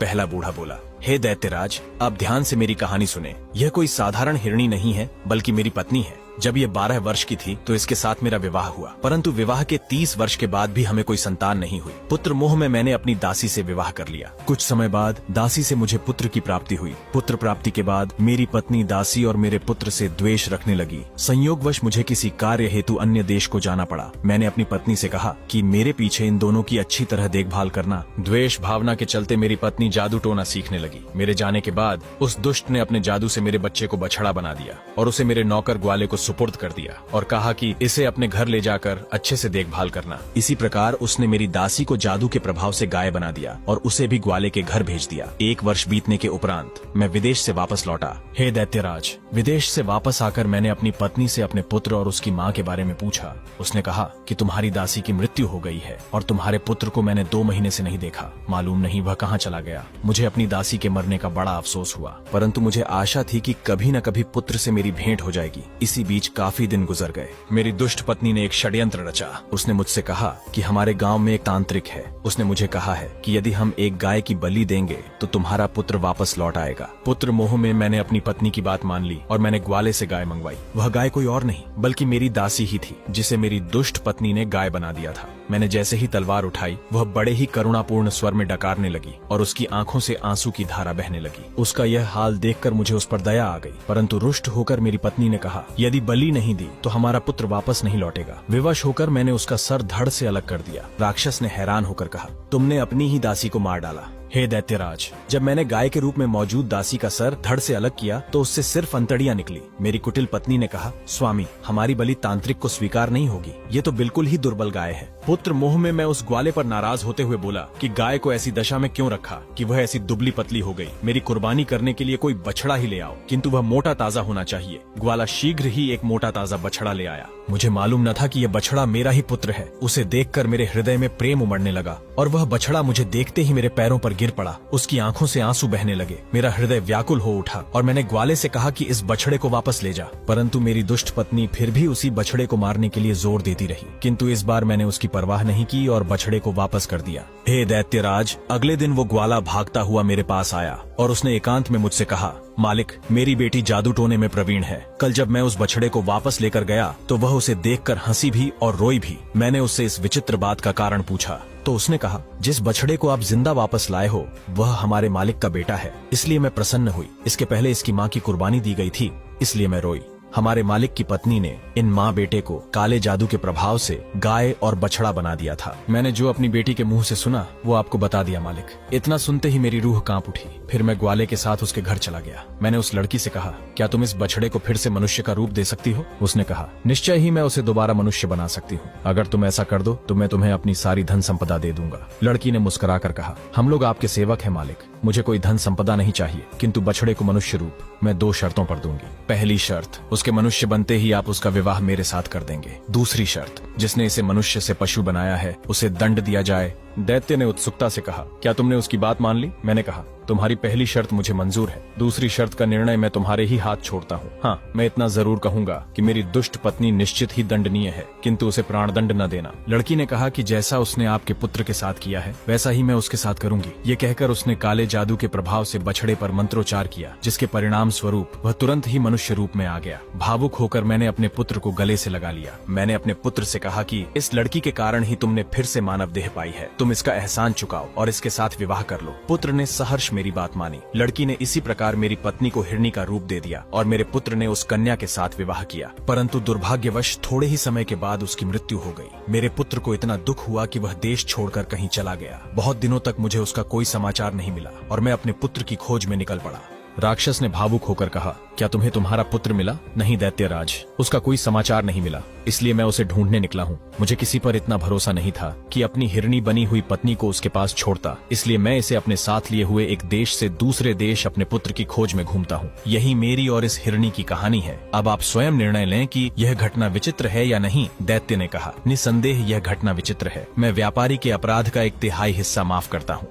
पहला बूढ़ा बोला, हे दैत्यराज, आप ध्यान से मेरी कहानी सुने। यह कोई साधारण हिरणी नहीं है, बल्कि मेरी पत्नी है। जब ये 12 वर्ष की थी तो इसके साथ मेरा विवाह हुआ, परंतु विवाह के 30 वर्ष के बाद भी हमें कोई संतान नहीं हुई। पुत्र मोह में मैंने अपनी दासी से विवाह कर लिया। कुछ समय बाद दासी से मुझे पुत्र की प्राप्ति हुई। पुत्र प्राप्ति के बाद मेरी पत्नी दासी और मेरे पुत्र से द्वेष रखने लगी। संयोगवश मुझे किसी कार्य हेतु अन्य देश को जाना पड़ा। मैंने अपनी पत्नी से कहा कि मेरे पीछे इन दोनों की अच्छी तरह देखभाल करना। द्वेष भावना के चलते मेरी पत्नी जादू टोना सीखने लगी। मेरे जाने के बाद उस दुष्ट ने अपने जादू से मेरे बच्चे को बछड़ा बना दिया और उसे मेरे नौकर ग्वाले को सुपुर्द कर दिया और कहा कि इसे अपने घर ले जाकर अच्छे से देखभाल करना। इसी प्रकार उसने मेरी दासी को जादू के प्रभाव से गाय बना दिया और उसे भी ग्वाले के घर भेज दिया। 1 वर्ष बीतने के उपरांत मैं विदेश से वापस लौटा। हे दैत्यराज, विदेश से वापस आकर मैंने अपनी पत्नी से अपने पुत्र और उसकी माँ के बारे में पूछा। उसने कहा कि तुम्हारी दासी की मृत्यु हो गई है और तुम्हारे पुत्र को मैंने 2 महीने से नहीं देखा। मालूम नहीं वह कहाँ चला गया। मुझे अपनी दासी के मरने का बड़ा अफसोस हुआ, परंतु मुझे आशा थी कि कभी न कभी पुत्र से मेरी भेंट हो जाएगी। इसी बीच काफी दिन गुजर गए। मेरी दुष्ट पत्नी ने एक षड्यंत्र रचा। उसने मुझसे कहा कि हमारे गांव में एक तांत्रिक है। उसने मुझे कहा है कि यदि हम एक गाय की बलि देंगे तो तुम्हारा पुत्र वापस लौट आएगा। पुत्र मोह में मैंने अपनी पत्नी की बात मान ली और मैंने ग्वाले से गाय मंगवाई। वह गाय कोई और नहीं बल्कि मेरी दासी ही थी, जिसे मेरी दुष्ट पत्नी ने गाय बना दिया था। मैंने जैसे ही तलवार उठाई, वह बड़े ही करुणापूर्ण स्वर में डकारने लगी और उसकी आंखों से आंसू की धारा बहने लगी। उसका यह हाल देखकर मुझे उस पर दया आ गई, परंतु रुष्ट होकर मेरी पत्नी ने कहा, यदि बलि नहीं दी तो हमारा पुत्र वापस नहीं लौटेगा। विवश होकर मैंने उसका सर धड़ से अलग कर दिया। राक्षस ने हैरान होकर कहा, तुमने अपनी ही दासी को मार डाला। हे दैत्यराज, जब मैंने गाय के रूप में मौजूद दासी का सर धड़ से अलग किया तो उससे सिर्फ अंतड़ियां निकली। मेरी कुटिल पत्नी ने कहा, स्वामी, हमारी बलि तांत्रिक को स्वीकार नहीं होगी। ये तो बिल्कुल ही दुर्बल गाय है। पुत्र मोह में मैं उस ग्वाले पर नाराज होते हुए बोला कि गाय को ऐसी दशा में क्यों रखा कि वह ऐसी दुबली पतली हो गई। मेरी कुर्बानी करने के लिए कोई बछड़ा ही ले आओ, किंतु वह मोटा ताजा होना चाहिए। ग्वाला शीघ्र ही एक मोटा ताजा बछड़ा ले आया। मुझे मालूम न था कि यह बछड़ा मेरा ही पुत्र है। उसे देखकर मेरे हृदय में प्रेम उमड़ने लगा और वह बछड़ा मुझे देखते ही मेरे पैरों पर गिर पड़ा। उसकी आंखों से आंसू बहने लगे। मेरा हृदय व्याकुल हो उठा और मैंने ग्वाले से कहा कि इस बछड़े को वापस ले जा, परंतु मेरी दुष्ट पत्नी फिर भी उसी बछड़े को मारने के लिए जोर देती रही। किंतु इस बार मैंने उसकी परवाह नहीं की और बछड़े को वापस कर दिया। हे दैत्यराज, अगले दिन वो ग्वाला भागता हुआ मेरे पास आया और उसने एकांत में मुझसे कहा, मालिक, मेरी बेटी जादू टोने में प्रवीण है। कल जब मैं उस बछड़े को वापस लेकर गया तो वह उसे देखकर हंसी भी और रोई भी। मैंने उससे इस विचित्र बात का कारण पूछा तो उसने कहा, जिस बछड़े को आप जिंदा वापस लाए हो वह हमारे मालिक का बेटा है, इसलिए मैं प्रसन्न हुई। इसके पहले इसकी माँ की कुर्बानी दी गई थी, इसलिए मैं रोई। हमारे मालिक की पत्नी ने इन माँ बेटे को काले जादू के प्रभाव से गाय और बछड़ा बना दिया था। मैंने जो अपनी बेटी के मुंह से सुना वो आपको बता दिया मालिक। इतना सुनते ही मेरी रूह कांप उठी। फिर मैं ग्वाले के साथ उसके घर चला गया। मैंने उस लड़की से कहा, क्या तुम इस बछड़े को फिर से मनुष्य का रूप दे सकती हो? उसने कहा, निश्चय ही मैं उसे दोबारा मनुष्य बना सकती हूँ। अगर तुम ऐसा कर दो तो मैं तुम्हें अपनी सारी धन संपदा दे दूंगा। लड़की ने मुस्कुरा कर कहा, हम लोग आपके सेवक हैं मालिक। मुझे कोई धन संपदा नहीं चाहिए, किंतु बछड़े को मनुष्य रूप मैं 2 शर्तों पर दूंगी। पहली शर्त, उसके मनुष्य बनते ही आप उसका विवाह मेरे साथ कर देंगे। दूसरी शर्त, जिसने इसे मनुष्य से पशु बनाया है उसे दंड दिया जाए। दैत्य ने उत्सुकता से कहा, क्या तुमने उसकी बात मान ली? मैंने कहा, तुम्हारी पहली शर्त मुझे मंजूर है। दूसरी शर्त का निर्णय मैं तुम्हारे ही हाथ छोड़ता हूँ। हाँ, मैं इतना जरूर कहूंगा कि मेरी दुष्ट पत्नी निश्चित ही दंडनीय है, किंतु उसे प्राणदंड न देना। लड़की ने कहा कि जैसा उसने आपके पुत्र के साथ किया है वैसा ही मैं उसके साथ करूंगी। ये कहकर उसने काले जादू के प्रभाव से बछड़े पर मंत्रोच्चार किया, जिसके परिणाम स्वरूप वह तुरंत ही मनुष्य रूप में आ गया। भावुक होकर मैंने अपने पुत्र को गले से लगा लिया। मैंने अपने पुत्र से कहा कि इस लड़की के कारण ही तुमने फिर से मानव देह पाई है। तुम इसका एहसान चुकाओ और इसके साथ विवाह कर लो। पुत्र ने सहर्ष मेरी बात मानी। लड़की ने इसी प्रकार मेरी पत्नी को हिरणी का रूप दे दिया और मेरे पुत्र ने उस कन्या के साथ विवाह किया, परंतु दुर्भाग्यवश थोड़े ही समय के बाद उसकी मृत्यु हो गई। मेरे पुत्र को इतना दुख हुआ कि वह देश छोड़कर कहीं चला गया। बहुत दिनों तक मुझे उसका कोई समाचार नहीं मिला और मैं अपने पुत्र की खोज में निकल पड़ा। राक्षस ने भावुक होकर कहा, क्या तुम्हें तुम्हारा पुत्र मिला? नहीं दैत्यराज, उसका कोई समाचार नहीं मिला, इसलिए मैं उसे ढूंढने निकला हूँ। मुझे किसी पर इतना भरोसा नहीं था कि अपनी हिरणी बनी हुई पत्नी को उसके पास छोड़ता, इसलिए मैं इसे अपने साथ लिए हुए एक देश से दूसरे देश अपने पुत्र की खोज में घूमता हूँ। यही मेरी और इस हिरणी की कहानी है। अब आप स्वयं निर्णय लें कि यह घटना विचित्र है या नहीं। दैत्य ने कहा, निसंदेह यह घटना विचित्र है। मैं व्यापारी के अपराध का 1/3 हिस्सा माफ करता हूँ।